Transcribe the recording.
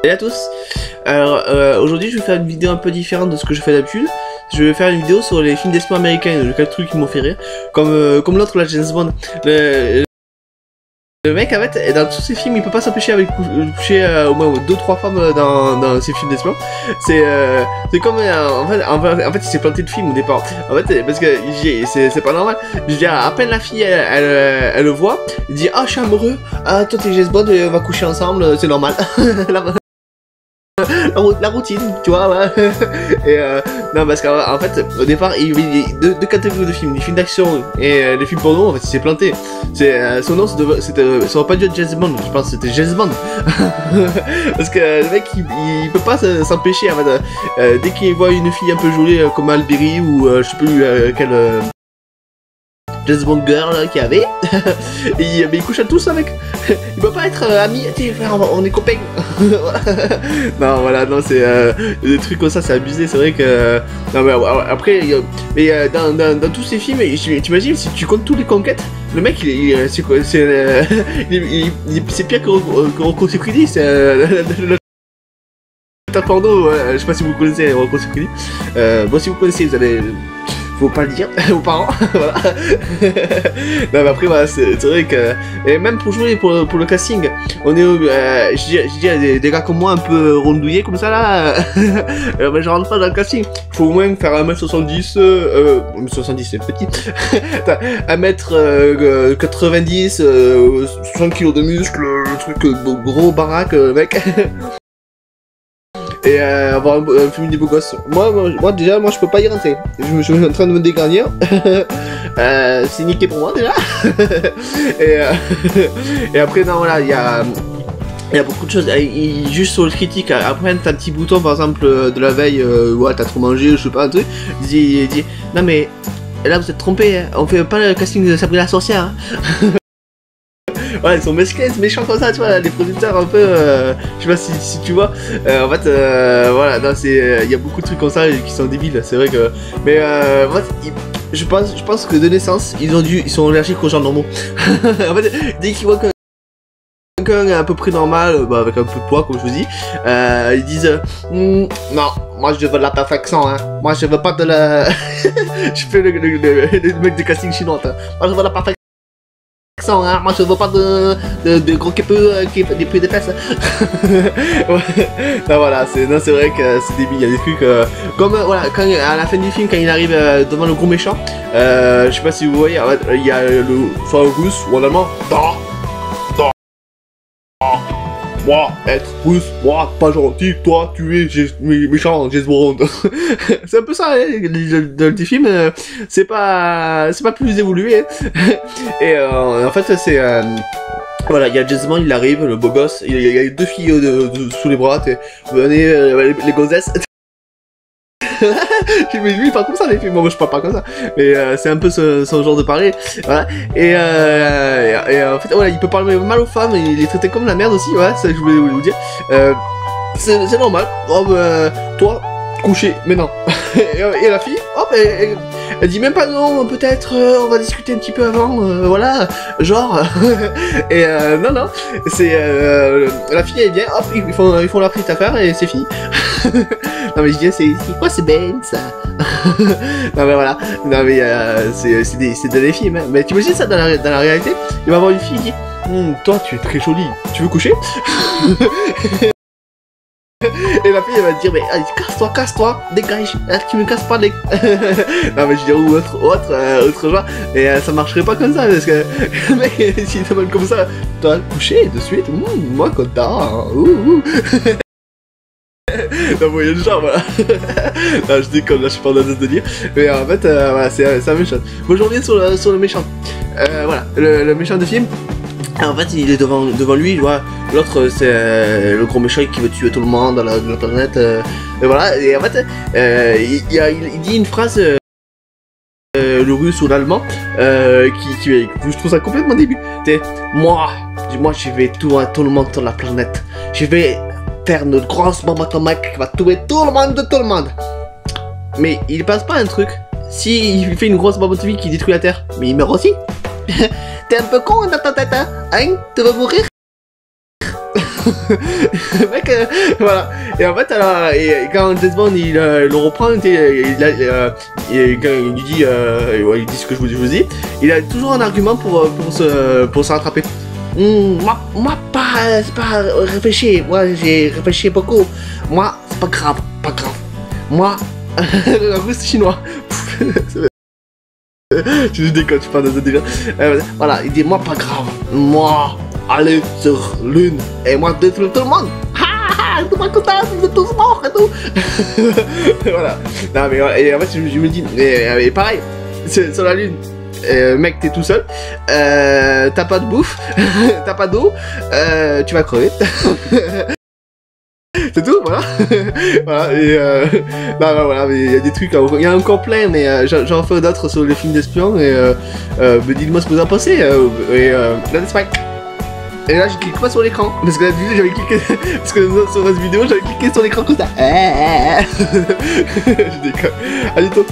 Salut à tous. Alors aujourd'hui je vais faire une vidéo un peu différente de ce que je fais d'habitude. Je vais faire une vidéo sur les films d'espions américains, le 4 trucs qui m'ont fait rire. Comme l'autre là, James Bond. Le mec en fait, dans tous ses films, il peut pas s'empêcher avec coucher au moins 2-3 femmes dans ses films d'espions. C'est comme en fait il s'est planté de film au départ. En fait parce que c'est pas normal. Je veux dire, à peine la fille elle le voit, il dit ah je suis amoureux, ah toi t'es James Bond, on va coucher ensemble, c'est normal. La routine, tu vois, ouais. Et non, parce qu'en fait, au départ, il y a deux catégories de films, les films d'action et les films porno. En fait, il s'est planté. Son nom, ça aurait pas dû être James Bond, je pense que c'était James Bond. Parce que le mec, il peut pas s'empêcher, en fait, dès qu'il voit une fille un peu jolie comme Alberi ou je sais plus quelle. James Bond girl qu'il y avait, et il couche à tous avec. Il peut pas être ami, tiens frère, on est copains. Non voilà, non c'est des trucs comme ça, c'est abusé, c'est vrai que non mais après dans tous ces films, t'imagines si tu comptes tous les conquêtes, le mec c'est quoi, c'est pire que Rocco Siffredi, c'est porno, je sais pas si vous connaissez Rocco Siffredi. Bon si vous connaissez, vous allez faut pas le dire aux parents. Voilà. Non mais après voilà, c'est vrai que et même pour jouer pour le casting, on est je dis à des gars comme moi un peu rondouillés comme ça là, mais je rentre pas dans le casting. Faut au moins faire 1m70, 70 c'est petit. 1m90, 60 kg de muscles, le truc gros baraque mec. Et avoir un féminin beau gosse. Moi déjà, je peux pas y rentrer. Je suis en train de me dégarnir. C'est niqué pour moi déjà. Et après non voilà, il y a beaucoup de choses. Juste sur le critique, après t'as un petit bouton par exemple de la veille, ouais t'as trop mangé, je sais pas un truc. Il dit non mais là vous êtes trompé, hein. On fait pas le casting de Sabrina la sorcière. Hein. Ouais, ils sont méchants comme ça, tu vois, les producteurs un peu, je sais pas si tu vois, en fait, voilà, non, il y a beaucoup de trucs comme ça qui sont débiles, c'est vrai que, mais en fait, je pense que de naissance, ils sont allergiques aux gens normaux. En fait, dès qu'ils voient quelqu'un à peu près normal, bah, avec un peu de poids, comme je vous dis, ils disent, non, moi je veux de la perfection, hein, moi je veux pas de la, je fais le mec de casting chinois, hein. Moi je veux de la perfection. Hein. Moi je veux pas de gros quepeux qui fait des prix de fesses. Ouais. Non voilà, c'est vrai que c'est débile, il y a des trucs comme voilà, quand à la fin du film quand il arrive devant le gros méchant, je sais pas si vous voyez, il y a le russe ou en allemand. Moi, être russe, moi, pas gentil, toi, tu es méchant, James Bond. C'est un peu ça, hein, le film, c'est pas plus évolué. Hein. Et en fait, c'est... voilà, il y a James Bond, il arrive, le beau gosse, il y a deux filles sous les bras, venez, les gossesses. Mais lui il parle comme ça les films, moi je parle pas comme ça, mais c'est un peu son genre de parler, voilà. Et en fait voilà, il peut parler mal aux femmes, il est traité comme la merde aussi, voilà, ça je voulais vous dire. C'est normal, oh, toi, coucher, mais non. Et la fille, hop, elle dit même pas non, peut-être on va discuter un petit peu avant, voilà, genre. Et non, c'est la fille elle vient, hop, ils font la petite affaire et c'est fini. Non mais je dis c'est quoi c'est Ben ça. Non mais voilà, non mais c'est des films, hein. Mais t'imagines ça dans la réalité, il va y avoir une fille qui dit toi tu es très jolie, tu veux coucher? Et la fille elle va te dire mais allez, casse-toi, dégage, tu me casses pas les... Non mais je dirais ou autre genre, mais ça marcherait pas comme ça parce que le mec s'il te demande comme ça, toi coucher de suite, moi content, non bon, il y a le genre, voilà. Non, je dis comme là, je suis pas dans ce délire. Mais en fait, voilà, c'est la même chose. Bon, je reviens sur le méchant. Voilà, le méchant de film. En fait, il est devant lui, tu vois. L'autre, c'est le gros méchant qui veut tuer tout le monde dans la planète. Et voilà, et en fait, il dit une phrase, le russe ou l'allemand, je trouve ça complètement débile. C'est moi, je vais tuer tout le monde sur la planète. Je vais faire une grosse bombe atomique qui va tuer tout le monde. Mais il passe pas un truc. Si il fait une grosse bombe atomique qui détruit la Terre, mais il meurt aussi. T'es un peu con dans ta tête, hein? Tu veux mourir? Le mec, voilà. Et en fait, alors, et quand James Bond il le reprend, quand il lui dit, ouais, il dit ce que je vous dis, il a toujours un argument pour se rattraper. Moi c'est pas réfléchir, moi j'ai réfléchi beaucoup. Moi, c'est pas grave. Moi, la russe chinois. Je déconne, je parle de délire. Voilà, il dit moi pas grave. Moi, aller sur lune et moi détruire tout le monde. Tout le monde content, vous êtes tous morts et tout. Voilà. Non mais et en fait je me dis, et pareil, sur la lune. Mec, t'es tout seul, t'as pas de bouffe, t'as pas d'eau, tu vas crever. C'est tout, voilà. Voilà, et non, voilà, mais il y a des trucs, il y a encore plein, mais j'en fais d'autres sur les films d'espions, et dites-moi ce que vous en pensez, et là, c'est pas... Et là, je clique pas sur l'écran, parce que la vidéo, j'avais cliqué, parce que sur cette vidéo, j'avais cliqué sur l'écran comme ça. Je déconne. À bientôt.